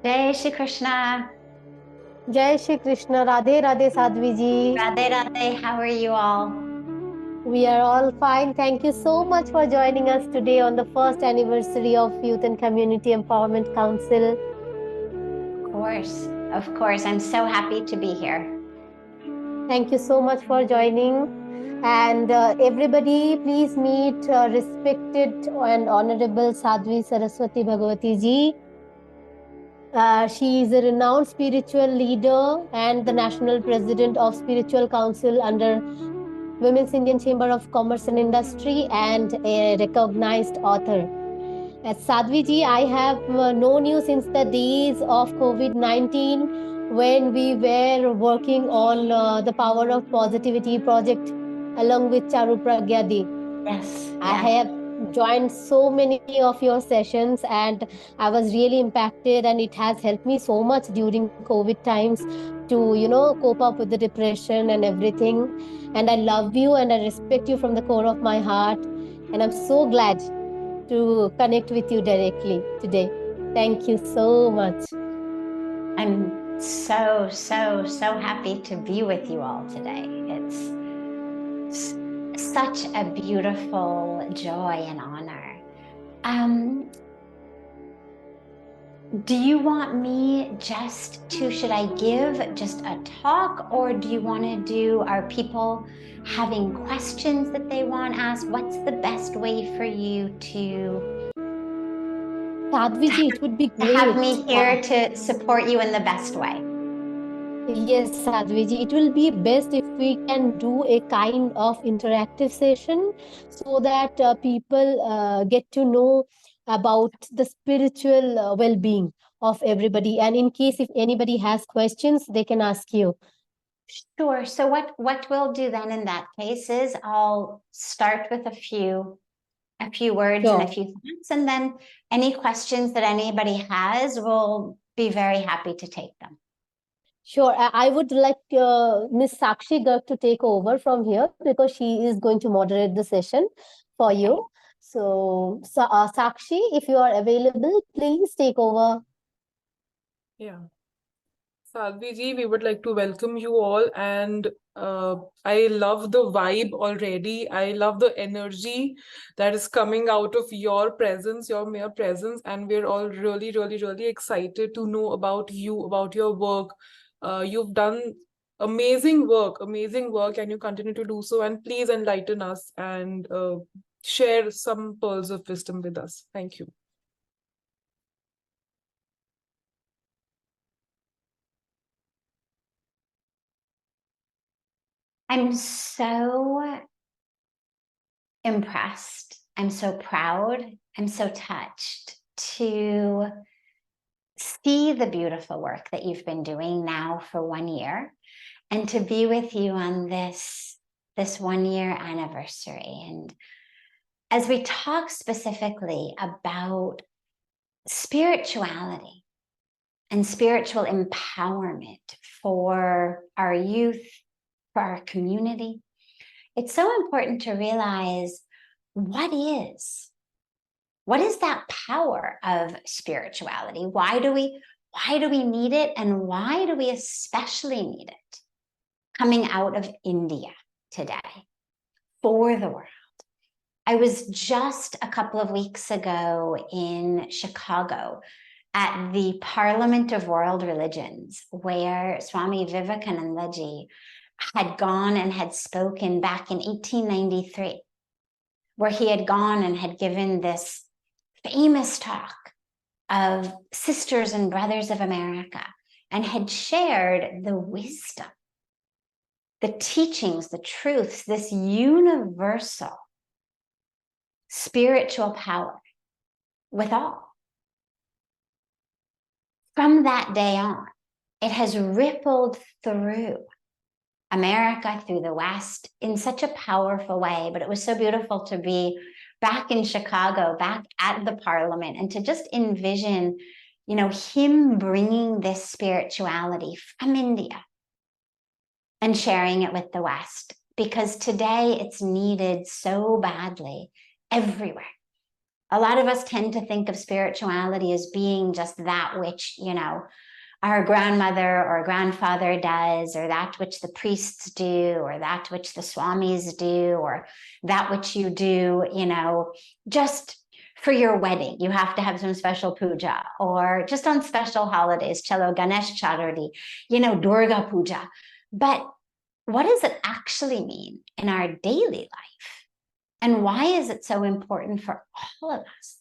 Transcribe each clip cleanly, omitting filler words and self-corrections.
Jai Shri Krishna. Jai Shri Krishna, Radhe Radhe Sadhvi ji. Radhe Radhe. How are you all? We are all fine. Thank you so much for joining us today on the first anniversary of Youth and Community Empowerment Council. Of course. I'm so happy to be here. Thank you so much for joining. And everybody, please meet respected and honorable Sadhvi Saraswati Bhagawati ji. She is a renowned spiritual leader and the national president of Spiritual Council under Women's Indian Chamber of Commerce and Industry, and a recognized author. As Sadhvi ji, I have known you since the days of COVID-19 when we were working on the Power of Positivity project along with Charu Pragya Di. Yes. I have joined so many of your sessions and I was really impacted, and it has helped me so much during COVID times to cope up with the depression and everything. And I love you and I respect you from the core of my heart. And I'm so glad to connect with you directly today. Thank you so much. I'm so happy to be with you all today. It's such a beautiful joy and honor. Do you want me should I give just a talk, or do you want to do, are people having questions that they want asked? What's the best way for you to Sadhvi ji, it would be great. have me here to support you in the best way? Yes, Sadhvi ji, it will be best if we can do a kind of interactive session so that people get to know about the spiritual well-being of everybody. And in case if anybody has questions, they can ask you. Sure. So what we'll do then in that case is I'll start with a few words and a few thoughts, and then any questions that anybody has, we'll be very happy to take them. Sure. I would like Miss Sakshi Garg to take over from here because she is going to moderate the session for you. So, Sakshi, if you are available, please take over. Yeah. Sadhvi ji, we would like to welcome you all, and I love the vibe already. I love the energy that is coming out of your presence, your mere presence, and we're all really excited to know about you, about your work. You've done amazing work, and you continue to do so. And please enlighten us and share some pearls of wisdom with us. Thank you. I'm so impressed. I'm so proud. I'm so touched to see the beautiful work that you've been doing now for 1 year, and to be with you on this 1 year anniversary. And as we talk specifically about spirituality and spiritual empowerment for our youth, for our community, it's so important to realize what is that power of spirituality? Why do we need it, and why do we especially need it coming out of India today for the world? I was just a couple of weeks ago in Chicago at the Parliament of World Religions, where Swami Vivekananda ji had gone and had spoken back in 1893, where he had gone and had given this famous talk of Sisters and Brothers of America, and had shared the wisdom, the teachings, the truths, this universal spiritual power with all. From that day on, it has rippled through America, through the West, in such a powerful way. But it was so beautiful to be back in Chicago, back at the Parliament, and to just envision, him bringing this spirituality from India and sharing it with the West, because today it's needed so badly everywhere. A lot of us tend to think of spirituality as being just that which, you know, our grandmother or grandfather does, or that which the priests do, or that which the swamis do, or that which you do, you know, just for your wedding. You have to have some special puja, or just on special holidays, Chalo Ganesh Chaturthi, you know, Durga Puja. But what does it actually mean in our daily life? And why is it so important for all of us?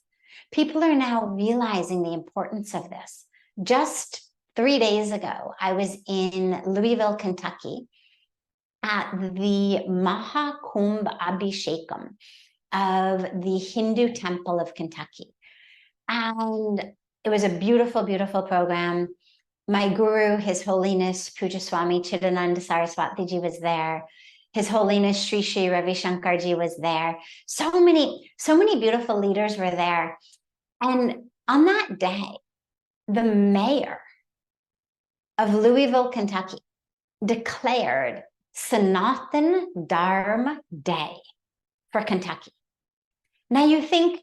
People are now realizing the importance of this. Just 3 days ago, I was in Louisville, Kentucky at the Mahakumbh Abhishekam of the Hindu Temple of Kentucky. And it was a beautiful, beautiful program. My guru, His Holiness Puja Swami Chidananda Saraswati Ji was there. His Holiness Shri Ravi Shankar Ji was there. So many beautiful leaders were there. And on that day, the mayor of Louisville, Kentucky, declared Sanatan Dharma Day for Kentucky. Now you think,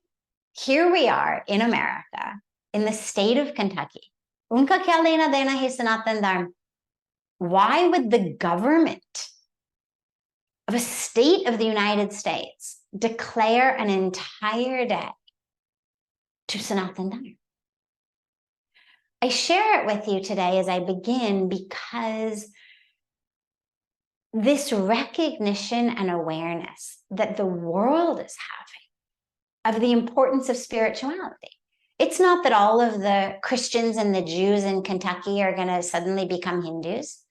here we are in America, in the state of Kentucky. Unka kya lena dena hai Sanatan Dharma? Why would the government of a state of the United States declare an entire day to Sanatan Dharma? I share it with you today as I begin because this recognition and awareness that the world is having of the importance of spirituality. It's not that all of the Christians and the Jews in Kentucky are going to suddenly become Hindus.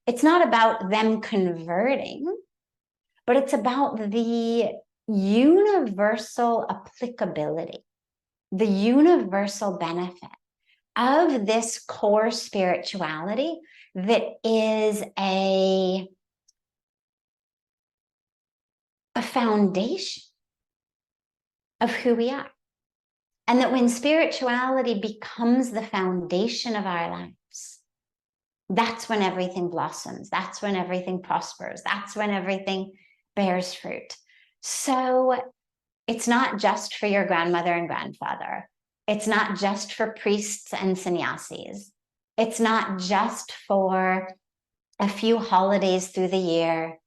It's not about them converting, but it's about the universal applicability, the universal benefit of this core spirituality that is a foundation of who we are. And that when spirituality becomes the foundation of our lives, that's when everything blossoms. That's when everything prospers. That's when everything bears fruit. So it's not just for your grandmother and grandfather. It's not just for priests and sannyasis. It's not just for a few holidays through the year.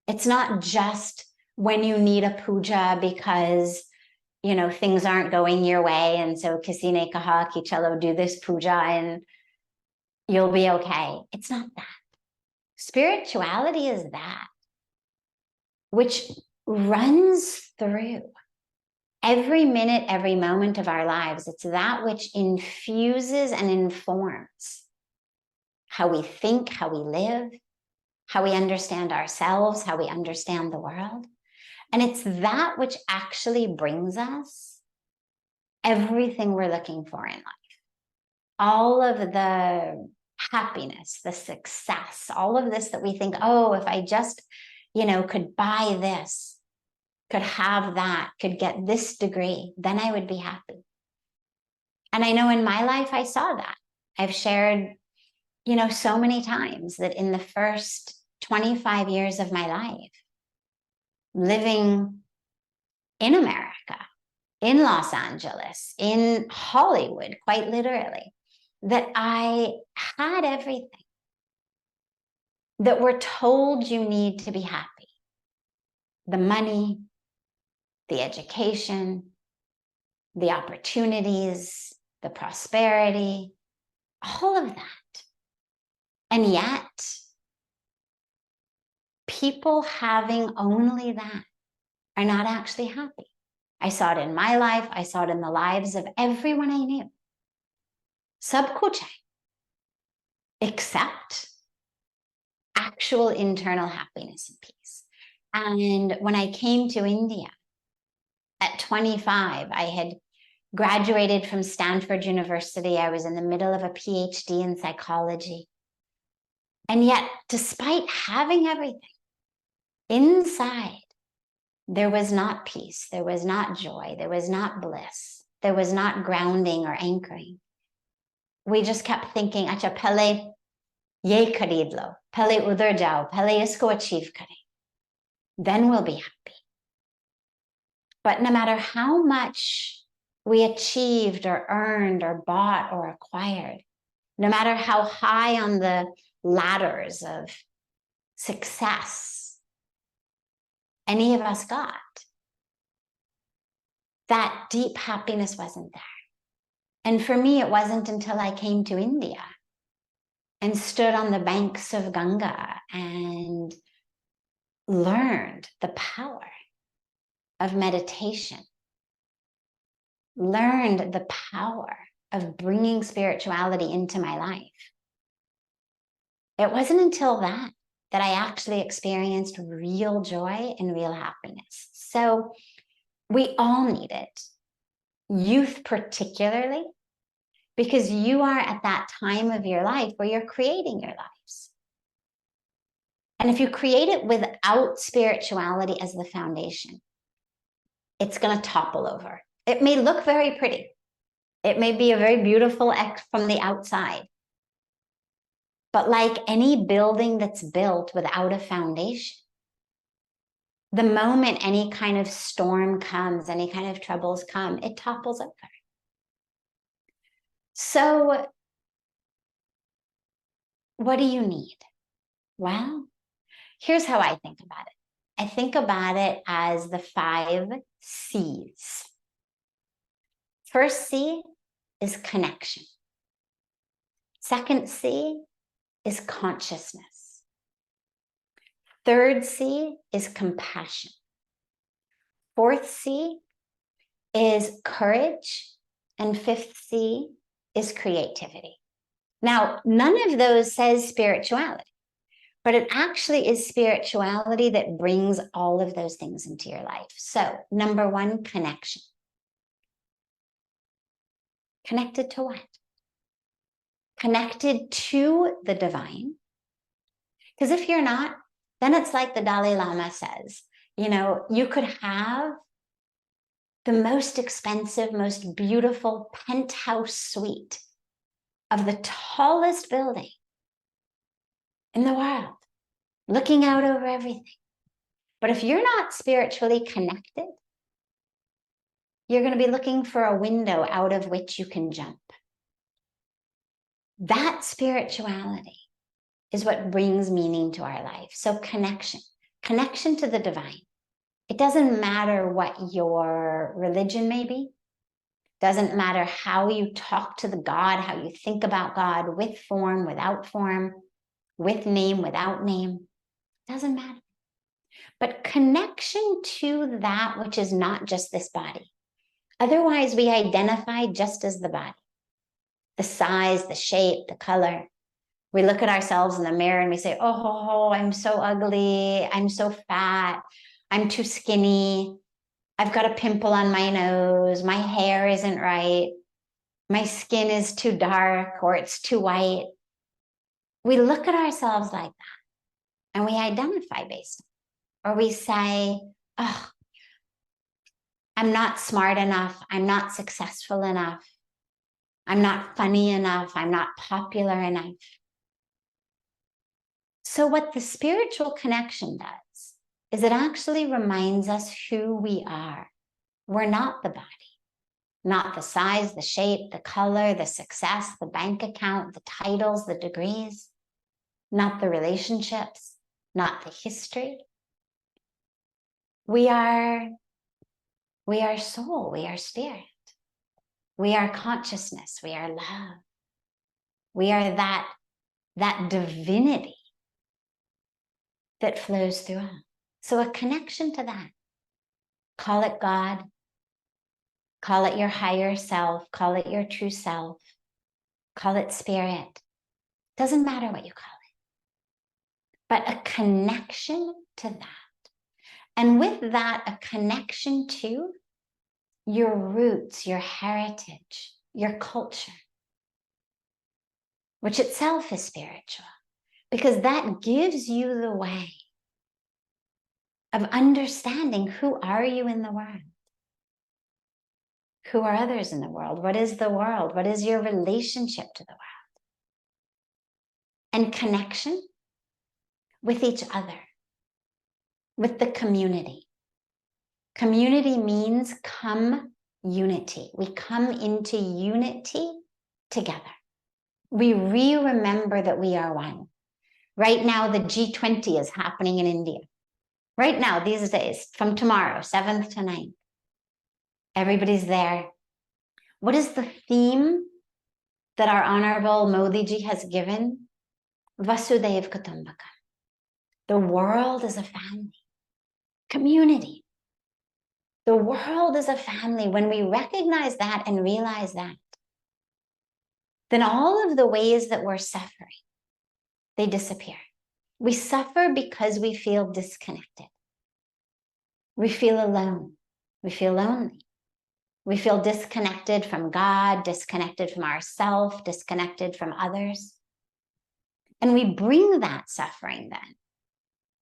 It's not just when you need a puja because, you know, things aren't going your way. And so kisi ne kaha ki chalo do this puja and you'll be okay. It's not that. Spirituality is that which runs through every minute, every moment of our lives. It's that which infuses and informs how we think, how we live, how we understand ourselves, how we understand the world. And it's that which actually brings us everything we're looking for in life. All of the happiness, the success, all of this that we think, oh, if I just, you know, could buy this, could have that, could get this degree, then I would be happy. And I know in my life, I saw that. I've shared, you know, so many times that in the first 25 years of my life, living in America, in Los Angeles, in Hollywood, quite literally, that I had everything that we're told you need to be happy. The money, the education, the opportunities, the prosperity, all of that. And yet, people having only that are not actually happy. I saw it in my life. I saw it in the lives of everyone I knew. Sab kuch hai, except actual internal happiness and peace. And when I came to India at 25, I had graduated from Stanford University. I was in the middle of a PhD in psychology. And yet, despite having everything, inside, there was not peace, there was not joy, there was not bliss, there was not grounding or anchoring. We just kept thinking, acha, pehle ye kharid lo, pehle udhar jao, pehle isko achieve kare. Then we'll be happy. But no matter how much we achieved or earned or bought or acquired, no matter how high on the ladders of success any of us got, that deep happiness wasn't there. And for me, it wasn't until I came to India and stood on the banks of Ganga and learned the power of meditation, learned the power of bringing spirituality into my life. It wasn't until that I actually experienced real joy and real happiness. So we all need it, youth particularly, because you are at that time of your life where you're creating your lives. And if you create it without spirituality as the foundation, it's going to topple over. It may look very pretty. It may be a very beautiful from the outside. But like any building that's built without a foundation, the moment any kind of storm comes, any kind of troubles come, it topples over. So what do you need? Well, here's how I think about it. I think about it as the 5 C's. First C is connection. Second C is consciousness. Third C is compassion. Fourth C is courage. And fifth C is creativity. Now, none of those says spirituality, but it actually is spirituality that brings all of those things into your life. So, number 1, connection. Connected to what? Connected to the divine. Because if you're not, then it's like the Dalai Lama says, you know, you could have the most expensive, most beautiful penthouse suite of the tallest building in the world, looking out over everything. But if you're not spiritually connected, you're going to be looking for a window out of which you can jump. That spirituality is what brings meaning to our life. So connection to the divine. It doesn't matter what your religion may be. Doesn't matter how you talk to the God, how you think about God, with form, without form, with name, without name. Doesn't matter. But connection to that which is not just this body. Otherwise, we identify just as the body. The size, the shape, the color. We look at ourselves in the mirror and we say, oh, I'm so ugly. I'm so fat. I'm too skinny. I've got a pimple on my nose. My hair isn't right. My skin is too dark or it's too white. We look at ourselves like that and we identify based on it. Or we say, oh, I'm not smart enough. I'm not successful enough. I'm not funny enough. I'm not popular enough. So what the spiritual connection does is it actually reminds us who we are. We're not the body, not the size, the shape, the color, the success, the bank account, the titles, the degrees, not the relationships, not the history. We are soul, we are spirit. We are consciousness, we are love. We are that divinity that flows through us. So a connection to that. Call it God. Call it your higher self. Call it your true self. Call it spirit. Doesn't matter what you call it. But a connection to that. And with that, a connection to your roots, your heritage, your culture, which itself is spiritual, because that gives you the way of understanding who are you in the world? Who are others in the world? What is the world? What is your relationship to the world? And connection with each other, with the community. Community means come unity. We come into unity together. We remember that we are one. Right now, the G20 is happening in India. Right now, these days, from tomorrow, 7th to 9th. Everybody's there. What is the theme that our Honorable Modi ji has given? Vasudhaiv Kutumbakam. The world is a family. Community. The world is a family. When we recognize that and realize that, then all of the ways that we're suffering, they disappear. We suffer because we feel disconnected. We feel alone. We feel lonely. We feel disconnected from God, disconnected from ourselves, disconnected from others. And we bring that suffering then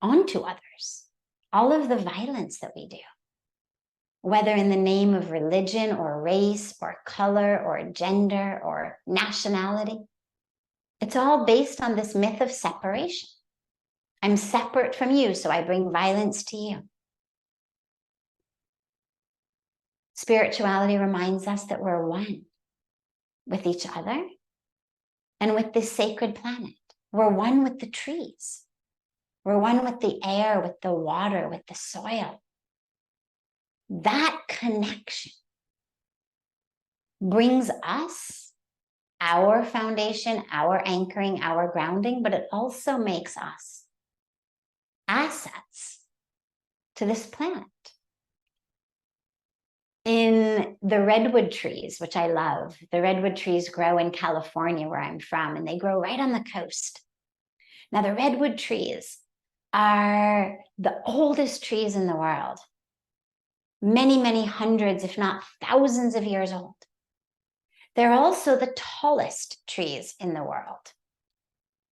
onto others. All of the violence that we do, whether in the name of religion or race or color or gender or nationality, it's all based on this myth of separation. I'm separate from you, so I bring violence to you. Spirituality reminds us that we're one with each other and with this sacred planet. We're one with the trees. We're one with the air, with the water, with the soil. That connection brings us our foundation, our anchoring, our grounding, but it also makes us assets to this planet. In the redwood trees, which I love, the redwood trees grow in California, where I'm from, and they grow right on the coast. Now, the redwood trees are the oldest trees in the world. Many, many hundreds, if not thousands of years old. They're also the tallest trees in the world,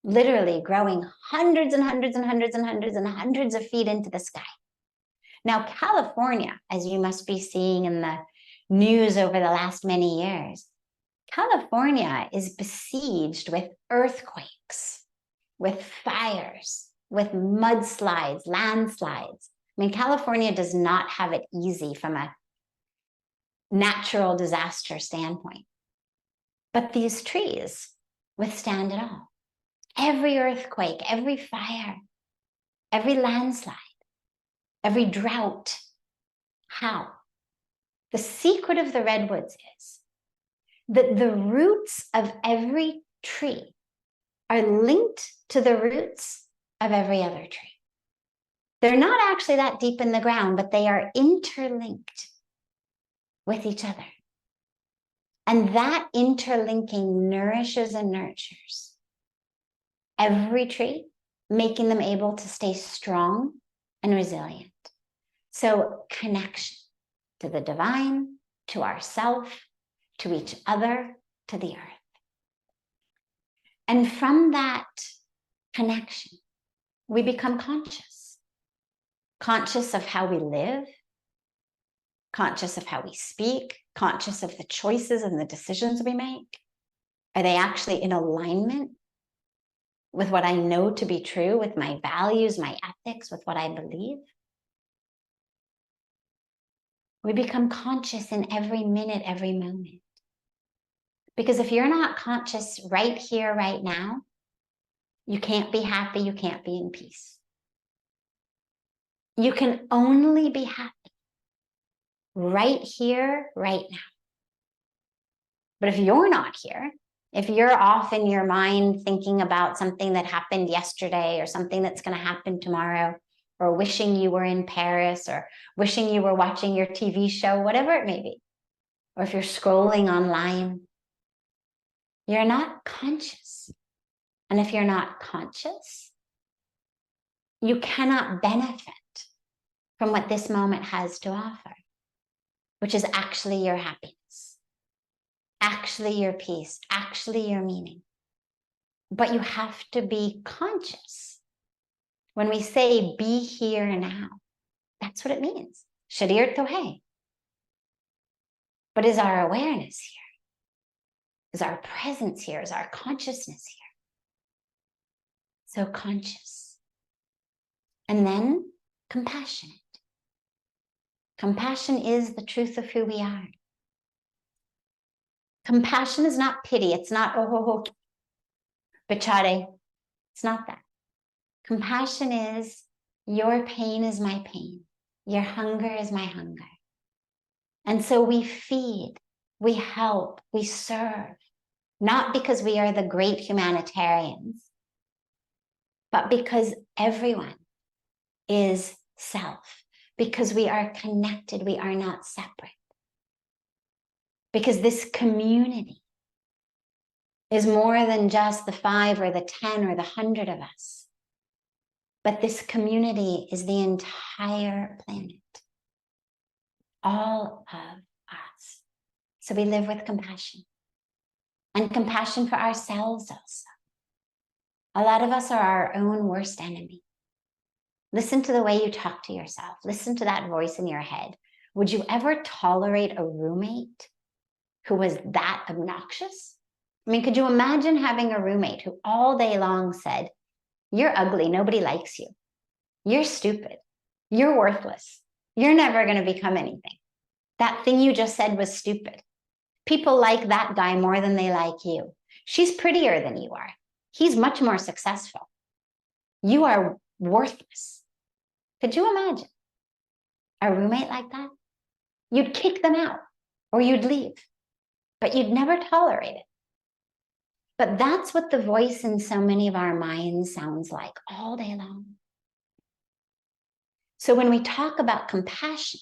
literally growing hundreds and hundreds and hundreds and hundreds and hundreds of feet into the sky. Now, California, as you must be seeing in the news over the last many years, California is besieged with earthquakes, with fires, with mudslides, landslides. I mean, California does not have it easy from a natural disaster standpoint. But these trees withstand it all. Every earthquake, every fire, every landslide, every drought. How? The secret of the redwoods is that the roots of every tree are linked to the roots of every other tree. They're not actually that deep in the ground, but they are interlinked with each other. And that interlinking nourishes and nurtures every tree, making them able to stay strong and resilient. So connection to the divine, to ourself, to each other, to the earth. And from that connection, we become conscious. Conscious of how we live, conscious of how we speak, conscious of the choices and the decisions we make. Are they actually in alignment with what I know to be true, with my values, my ethics, with what I believe? We become conscious in every minute, every moment. Because if you're not conscious right here, right now, you can't be happy, you can't be in peace. You can only be happy right here, right now. But if you're not here, if you're off in your mind thinking about something that happened yesterday or something that's going to happen tomorrow, or wishing you were in Paris or wishing you were watching your TV show, whatever it may be, or if you're scrolling online, you're not conscious. And if you're not conscious, you cannot benefit from what this moment has to offer, which is actually your happiness, actually your peace, actually your meaning. But you have to be conscious. When we say be here now, that's what it means. Sharir to hai. But is our awareness here? Is our presence here? Is our consciousness here? So conscious. And then compassionate. Compassion is the truth of who we are. Compassion is not pity. It's not, oh, ho, ho, bichare. It's not that. Compassion is, your pain is my pain. Your hunger is my hunger. And so we feed, we help, we serve, not because we are the great humanitarians, but because everyone is self, because we are connected, we are not separate. Because this community is more than just the 5 or the 10 or the 100 of us. But this community is the entire planet, all of us. So we live with compassion, and compassion for ourselves also. A lot of us are our own worst enemy. Listen to the way you talk to yourself. Listen to that voice in your head. Would you ever tolerate a roommate who was that obnoxious? I mean, could you imagine having a roommate who all day long said, you're ugly, nobody likes you. You're stupid. You're worthless. You're never going to become anything. That thing you just said was stupid. People like that guy more than they like you. She's prettier than you are. He's much more successful. You are worthless. Could you imagine a roommate like that? You'd kick them out or you'd leave, but you'd never tolerate it. But that's what the voice in so many of our minds sounds like all day long. So when we talk about compassion,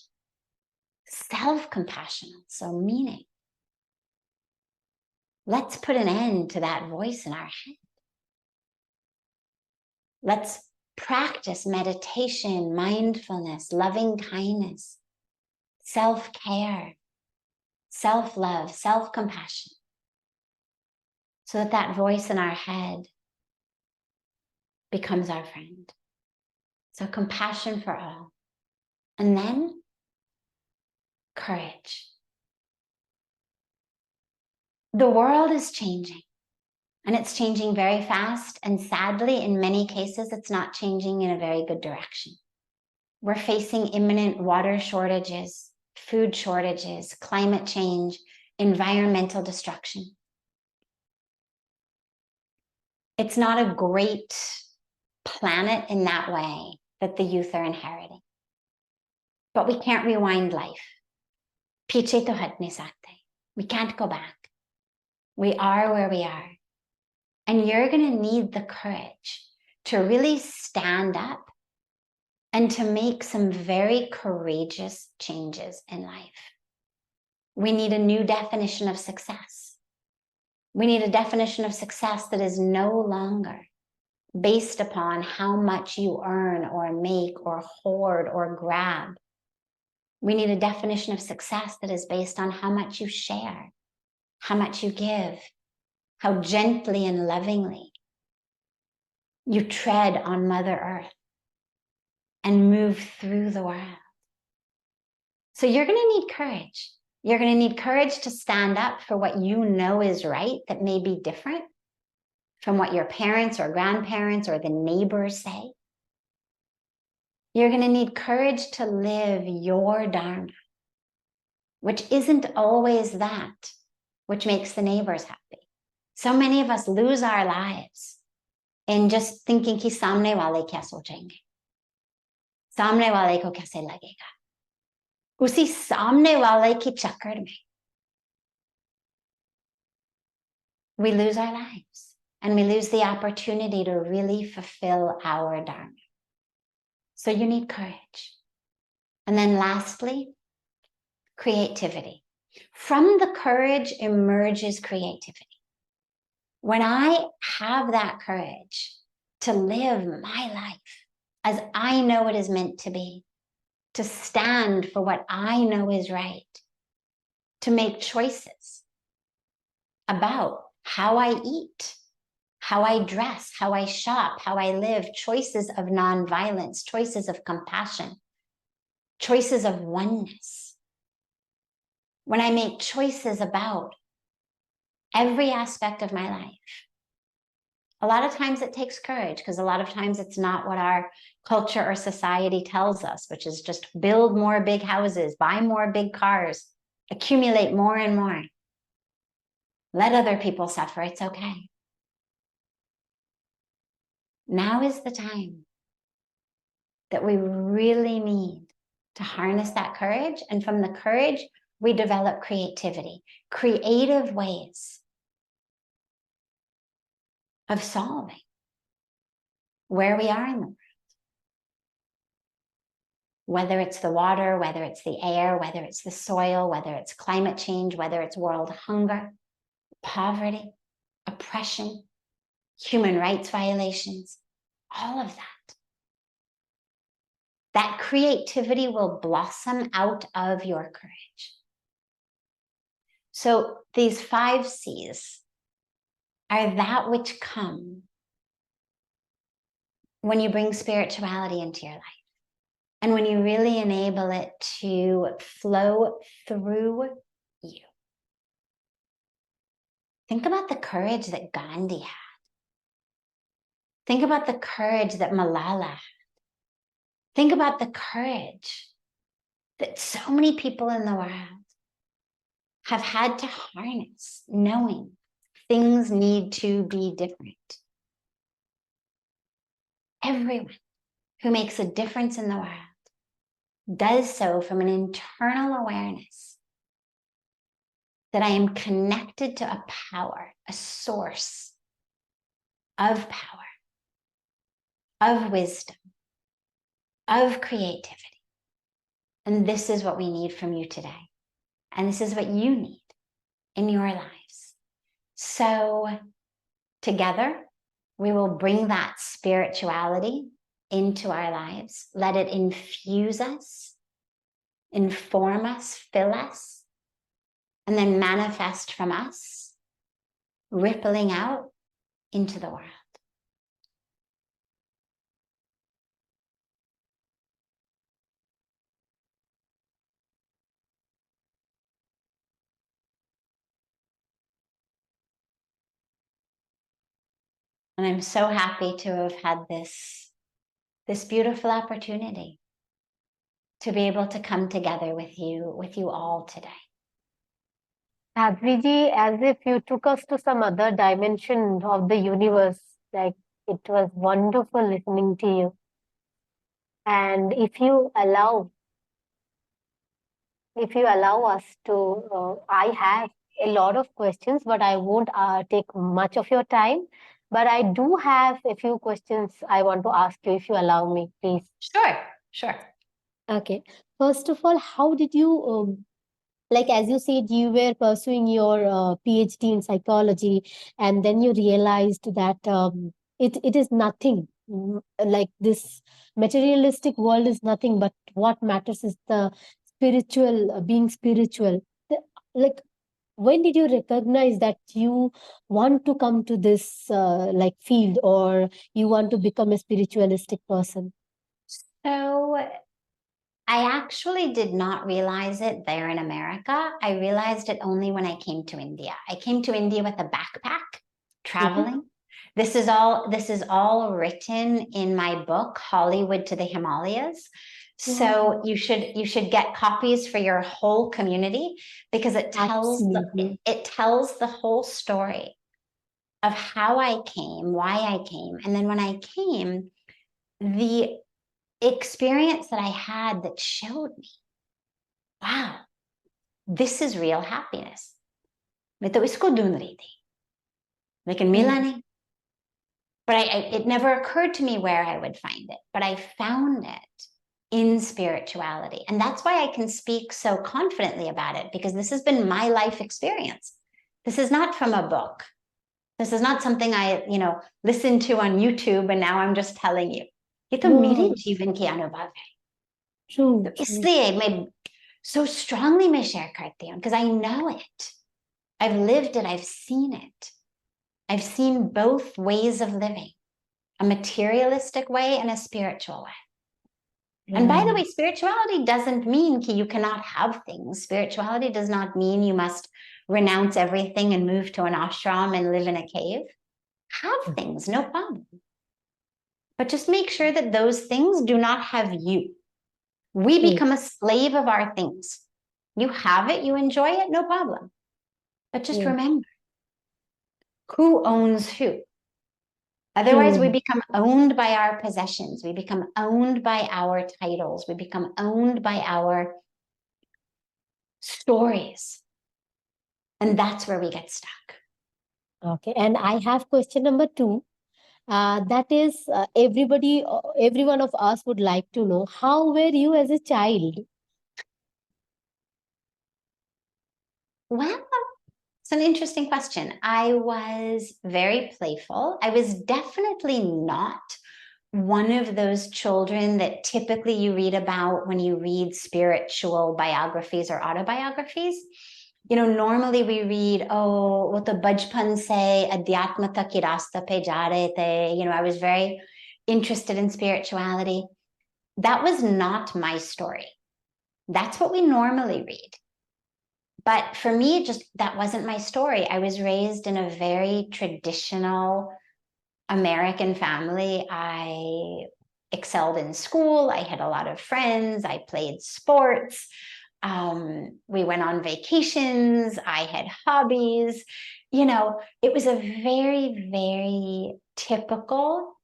self-compassion, so meaning, let's put an end to that voice in our head. Let's practice meditation, mindfulness, loving kindness, self-care, self-love, self-compassion, so that that voice in our head becomes our friend. So compassion for all. And then courage. The world is changing, and it's changing very fast. And sadly, in many cases, it's not changing in a very good direction. We're facing imminent water shortages, food shortages, climate change, environmental destruction. It's not a great planet in that way that the youth are inheriting. But we can't rewind life. Piche to hat nahi sakte. We can't go back. We are where we are. And you're going to need the courage to really stand up and to make some very courageous changes in life. We need a new definition of success. We need a definition of success that is no longer based upon how much you earn or make or hoard or grab. We need a definition of success that is based on how much you share, how much you give, how gently and lovingly you tread on Mother Earth and move through the world. So you're going to need courage. You're going to need courage to stand up for what you know is right that may be different from what your parents or grandparents or the neighbors say. You're going to need courage to live your Dharma, which isn't always that which makes the neighbors happy. So many of us lose our lives in just thinking ki samne wale kya sochenge, samne wale ko kaise lagega. Usi samne wale ki chakkar mein we lose our lives and we lose the opportunity to really fulfill our Dharma. So you need courage. And then lastly, creativity. From the courage emerges creativity. When I have that courage to live my life as I know it is meant to be, to stand for what I know is right, to make choices about how I eat, how I dress, how I shop, how I live, choices of nonviolence, choices of compassion, choices of oneness. When I make choices about every aspect of my life, A lot of times it takes courage, because a lot of times it's not what our culture or society tells us, which is just build more big houses, buy more big cars, accumulate more and more. Let other people suffer. It's okay. Now is the time that we really need to harness that courage. And from the courage, we develop creativity, creative ways of solving where we are in the world. Whether it's the water, whether it's the air, whether it's the soil, whether it's climate change, whether it's world hunger, poverty, oppression, human rights violations, all of that. That creativity will blossom out of your courage. So these 5 C's are that which come when you bring spirituality into your life. And when you really enable it to flow through you. Think about the courage that Gandhi had. Think about the courage that Malala had. Think about the courage that so many people in the world have had to harness, knowing things need to be different. Everyone who makes a difference in the world does so from an internal awareness that I am connected to a power, a source of power, of wisdom, of creativity. And this is what we need from you today. And this is what you need in your lives. So together, we will bring that spirituality into our lives. Let it infuse us, inform us, fill us, and then manifest from us, rippling out into the world. And I'm so happy to have had this beautiful opportunity to be able to come together with you all today. Sadhvi, as if you took us to some other dimension of the universe. Like, it was wonderful listening to you. And if you allow us to, I have a lot of questions, but I won't take much of your time. But I do have a few questions I want to ask you, if you allow me, please. Sure. Okay. First of all, how did you, like, as you said, you were pursuing your PhD in psychology, and then you realized that it is nothing. Like, this materialistic world is nothing, but what matters is the spiritual, being spiritual. Like, when did you recognize that you want to come to this like field, or you want to become a spiritualistic person? So I actually did not realize it there in America. I realized it only when I came to India. I came to India with a backpack, traveling. This is all written in my book, Hollywood to the Himalayas. So you should get copies for your whole community, because it tells the whole story of how I came, why I came. And then when I came, the experience that I had that showed me, wow, this is real happiness. मैं तो इसको ढूंढ रही थी, लेकिन मिला नहीं. But it never occurred to me where I would find it, but I found it in spirituality. And that's why I can speak so confidently about it, because this has been my life experience. This is not from a book. This is not something I, listened to on YouTube and now I'm just telling you. ये तो मेरे जीवन के अनुभव है. तो इसलिए मैं so strongly मैं share करती हूँ, because I know it. I've lived it. I've seen it. I've seen both ways of living, a materialistic way and a spiritual way. And by the way, spirituality doesn't mean you cannot have things. Spirituality does not mean you must renounce everything and move to an ashram and live in a cave. Have things, no problem. But just make sure that those things do not have you. We become a slave of our things. You have it, you enjoy it, no problem. But just remember, who owns who? Otherwise, we become owned by our possessions. We become owned by our titles. We become owned by our stories. And that's where we get stuck. Okay, and I have question number 2. That is, every one of us would like to know, how were you as a child? Well, it's an interesting question. I was very playful. I was definitely not one of those children that typically you read about when you read spiritual biographies or autobiographies. You know, normally we read, oh, what the bajpan say, adhyatmata ki rasta pe ja rahe the. You know, I was very interested in spirituality. That was not my story. That's what we normally read. But for me, that wasn't my story. I was raised in a very traditional American family. I excelled in school. I had a lot of friends. I played sports. We went on vacations. I had hobbies. You know, it was a very, very typical,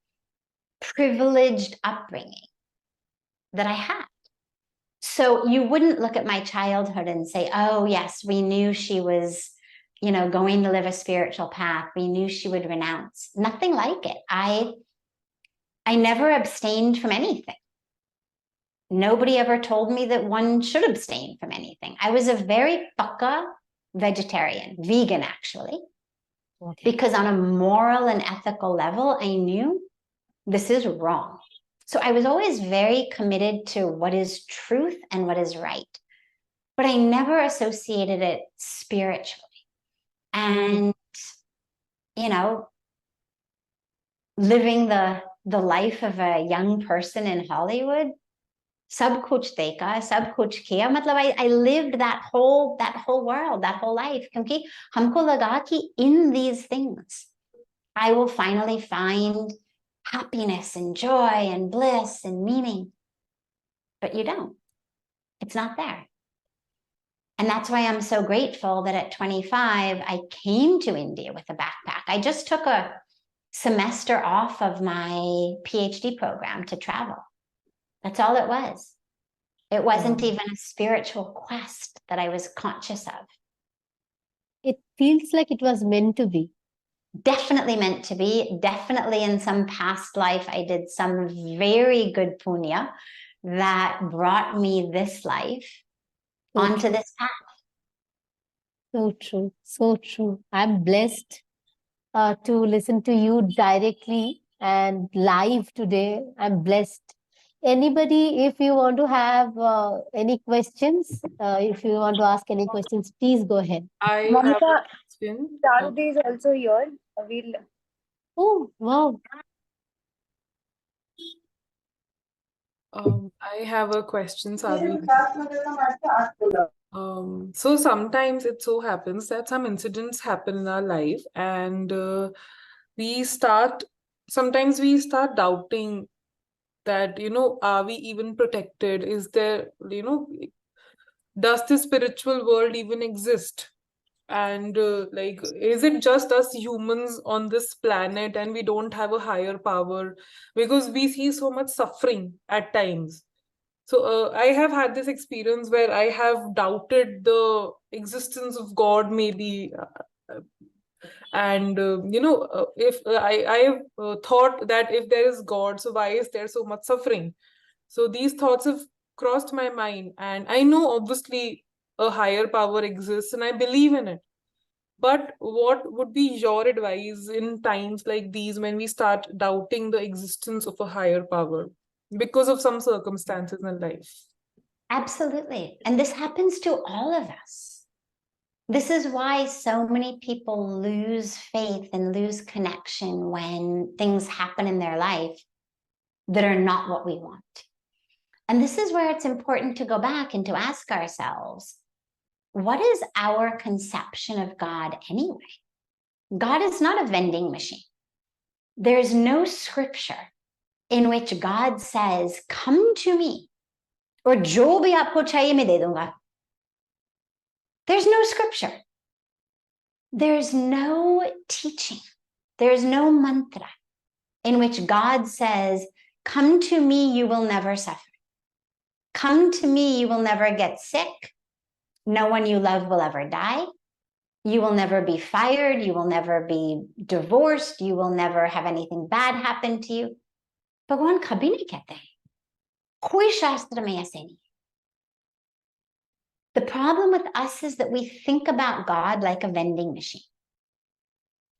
privileged upbringing that I had. So you wouldn't look at my childhood and say, oh, yes, we knew she was, you know, going to live a spiritual path. We knew she would renounce. Nothing like it. I never abstained from anything. Nobody ever told me that one should abstain from anything. I was a very pakka vegetarian, vegan actually, because on a moral and ethical level, I knew this is wrong. So I was always very committed to what is truth and what is right. But I never associated it spiritually. And, you know, living the life of a young person in Hollywood, sab kuch dekha, sab kuch kiya. Matlab, I lived that whole world, that whole life. Kyunki humko laga ki in these things, I will finally find happiness and joy and bliss and meaning. But you don't. It's not there. And that's why I'm so grateful that at 25, I came to India with a backpack. I just took a semester off of my PhD program to travel. That's all it was. It wasn't even a spiritual quest that I was conscious of. It feels like it was meant to be. Definitely meant to be. Definitely in some past life, I did some very good punya that brought me this life onto this path. So true. So true. I'm blessed to listen to you directly and live today. I'm blessed. Anybody, if you want to have any questions, if you want to ask any questions, please go ahead. I have Moumita, a question. Charuti is also here. We'll Oh, wow. I have a question, Sadhvi. So sometimes it so happens that some incidents happen in our life, and sometimes we start doubting that, you know, are we even protected? Is there, you know, does the spiritual world even exist? And like, is it just us humans on this planet and we don't have a higher power? Because we see so much suffering at times. So I have had this experience where I have doubted the existence of God, maybe. And, you know, if I have thought that if there is God, so why is there so much suffering? So these thoughts have crossed my mind. And I know, obviously, a higher power exists and I believe in it. But what would be your advice in times like these when we start doubting the existence of a higher power because of some circumstances in life? Absolutely. And this happens to all of us. This is why so many people lose faith and lose connection when things happen in their life that are not what we want. And this is where it's important to go back and to ask ourselves, what is our conception of God anyway? God is not a vending machine. There's no scripture in which God says, come to me, or jo bhi aapko chahiye main de dunga. There's no scripture. There's no teaching. There's no mantra in which God says, come to me, you will never suffer. Come to me, you will never get sick. No one you love will ever die. You will never be fired. You will never be divorced. You will never have anything bad happen to you. भगवान कभी नहीं कहते हैं. कोई शास्त्र में ऐसे नहीं. The problem with us is that we think about God like a vending machine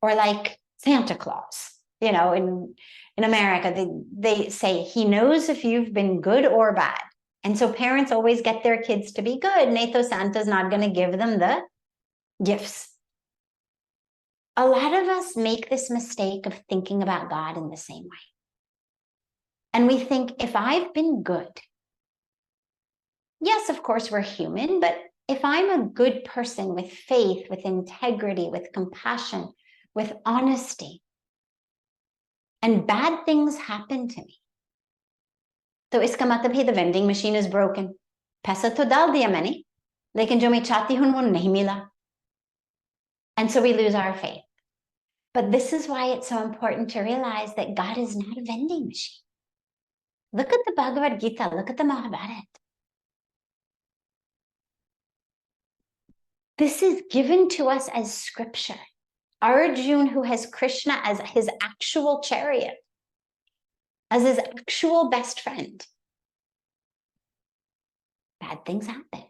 or like Santa Claus. You know, in America, they say he knows if you've been good or bad. And so parents always get their kids to be good. Natho Santa's not going to give them the gifts. A lot of us make this mistake of thinking about God in the same way. And we think, if I've been good, yes, of course, we're human, but if I'm a good person with faith, with integrity, with compassion, with honesty, and bad things happen to me, तो इसका मतलब है the vending machine is broken. पैसा तो डाल दिया मैंने, लेकिन जो मैं चाहती हूँ वो नहीं मिला. And so we lose our faith. But this is why it's so important to realize that God is not a vending machine. Look at the Bhagavad Gita, look at the Mahabharata. This is given to us as scripture. Arjuna, who has Krishna as his actual chariot, as his actual best friend, bad things happen.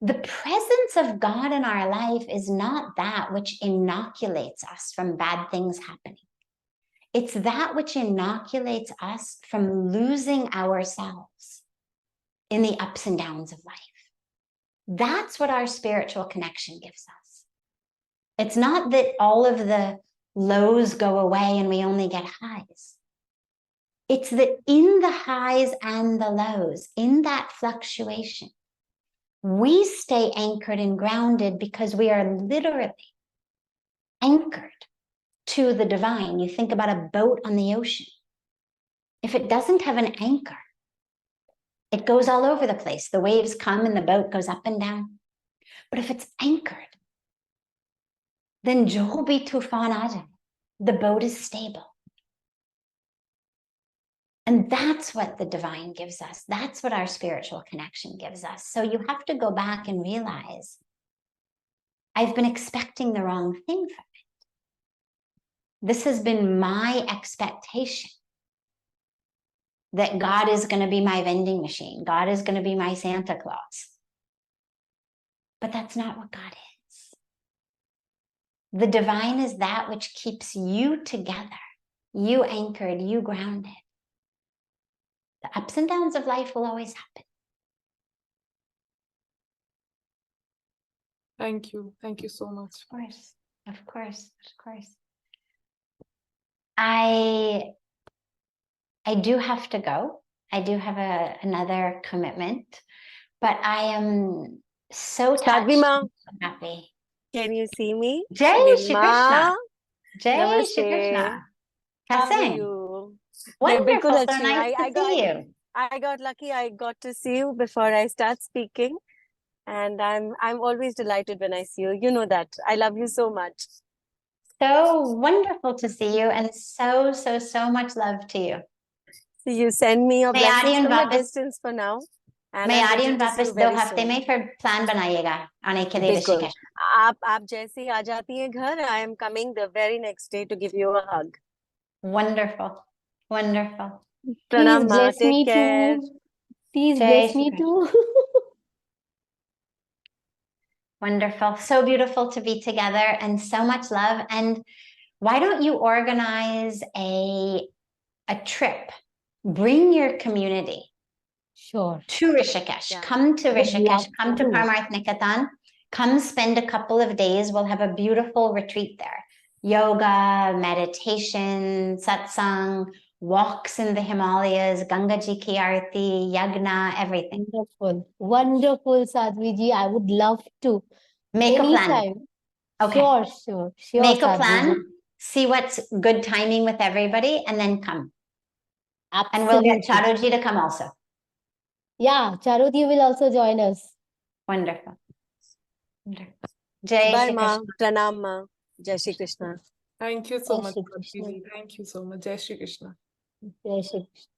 The presence of God in our life is not that which inoculates us from bad things happening. It's that which inoculates us from losing ourselves in the ups and downs of life. That's what our spiritual connection gives us. It's not that all of the lows go away and we only get highs. It's that in the highs and the lows, in that fluctuation, we stay anchored and grounded because we are literally anchored to the divine. You think about a boat on the ocean. If it doesn't have an anchor, it goes all over the place. The waves come and the boat goes up and down. But if it's anchored, then jo bhi tufan aa jaye, the boat is stable. And that's what the divine gives us. That's what our spiritual connection gives us. So you have to go back and realize, I've been expecting the wrong thing from it. This has been my expectation that God is going to be my vending machine. God is going to be my Santa Claus. But that's not what God is. The divine is that which keeps you together, you anchored, you grounded. The ups and downs of life will always happen. Thank you. Thank you so much. Of course, of course, of course. I do have to go. I do have another commitment, but I am so touched and so happy. Can you see me? Jai Shri Krishna. Jai Namaste. Shri Krishna. How are Kaise? you? Wonderful. bilkul So achhi. nice to see you. I got lucky. I got to see you before I start speaking, and I'm always delighted when I see you. You know that. I love you so much. So wonderful to see you, and so much love to you. So you send me your मैं आ रही blessings हूँ from a वापस. distance for now, and मैं I'm आ रही waiting हूँ to see वापस you 2 very हफ्ते soon. में, फिर प्लान बनाइएगा आने के लिए बिल्कुल. ऋषिकेश. आप जैसे ही आ जाती हैं घर, I am coming the very next day to give you a hug. Wonderful, wonderful. Pranam Please ma, bless take me care. too. Please Jai bless Shri me Krishna. too. Wonderful. So beautiful to be together and so much love. And why don't you organize a trip? Bring your community Sure. to Rishikesh. Yeah. Come to Would Rishikesh. love Come to to. Parmarth Nikatan. Come spend a couple of days. We'll have a beautiful retreat there. Yoga, meditation, satsang, walks in the Himalayas, Ganga Ji ki Aarti, yagna, everything. Wonderful. Wonderful, Sadhvi ji. I would love to. Make a plan. Anytime. Okay. Sure, Make a Sadhvi ji. plan. see what's good timing with everybody, and then come. And we'll get Absolutely. Charuji to come also. Yeah, Charuji will also join us. Wonderful. Wonderful. Jai Bye, Shri Ma. Krishna. Pranam, Ma. Jai Shri Krishna. Thank you so Jai much, Shri Krishna. Sadhvi ji. Thank you so much. Jai Shri Krishna. Jai Shri Krishna.